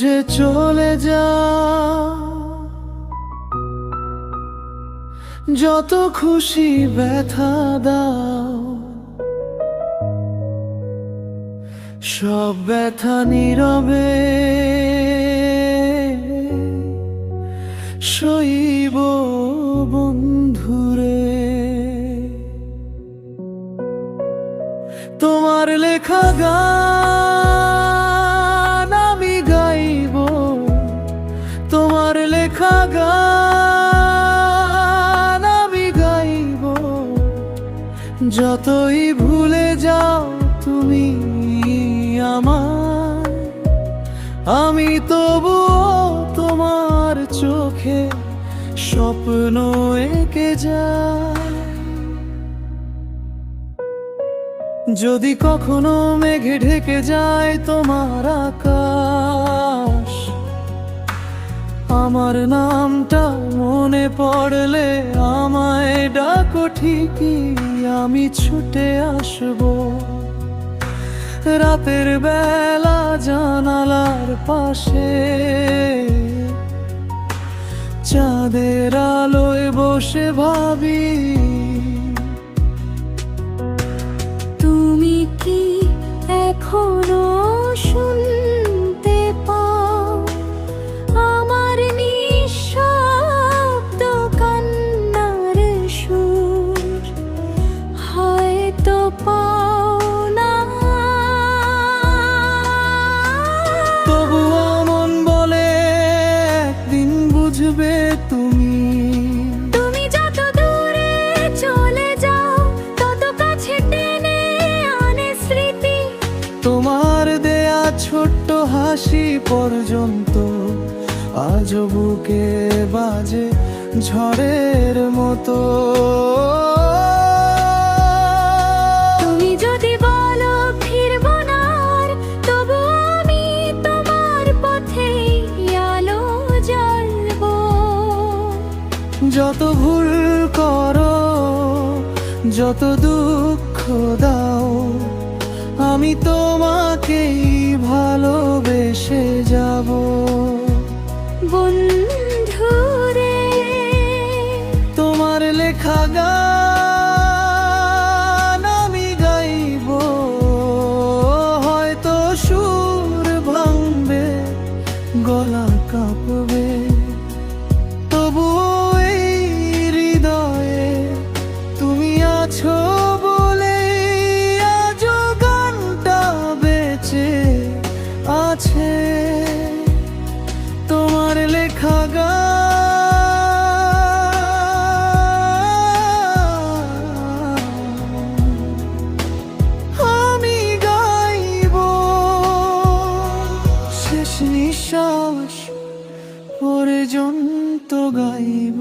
বুঝে চলে যা, যত খুশি ব্যথা দাও, সব ব্যথা নীরবে সইব বন্ধুরে। তোমার লেখা গান আমি গাইব, তোমার লেখা গান আমি গাইব, যতই ভুলে যাও তুমি আমায়, আমি তবুও তোমার চোখে স্বপ্ন এঁকে যাই। যদি কখনো মেঘে ঢেকে যায় তোমার আকাশ, আমার নামটা মনে পড়লে আমায় ডাকো ঠিকই, আমি ছুটে আসবো। রাতের বেলা জানালার পাশে চাঁদের আলোয় বসে ভাবি, তুমি কি এখনো শুনতে পাও আমার নিঃশব্দ কান্নার সুর? হয়তো পাও না, তবুও মন বলে একদিন বুঝবে তুমি। তুমি যত দূরে চলে যাও তত কাছে টেনে আনে স্মৃতি। তোমার দেয়া ছোট্ট হাসি পর্যন্ত আজ বুকে বাজে ঝড়ের মতো। তুমি যদি বলো ফিরবো না আর, তবু আমি তোমার পথে আলো জ্বালবো। যত ভুল করো, যত দুঃখ দাও, আমি তোমাকেই ভালোবেসে যাব বন্ধুরে। তোমার লেখা গান আমি গাইব, হয়তো সুর ভাঙবে, গলা কাঁপবে, তবুও এই হৃদয়ে তুমি আছো বলে আজও গানটা বেঁচে আছে। তোমার লেখা আমি গাইব, শেষ নিঃশ্বাস পর্যন্ত গাইব।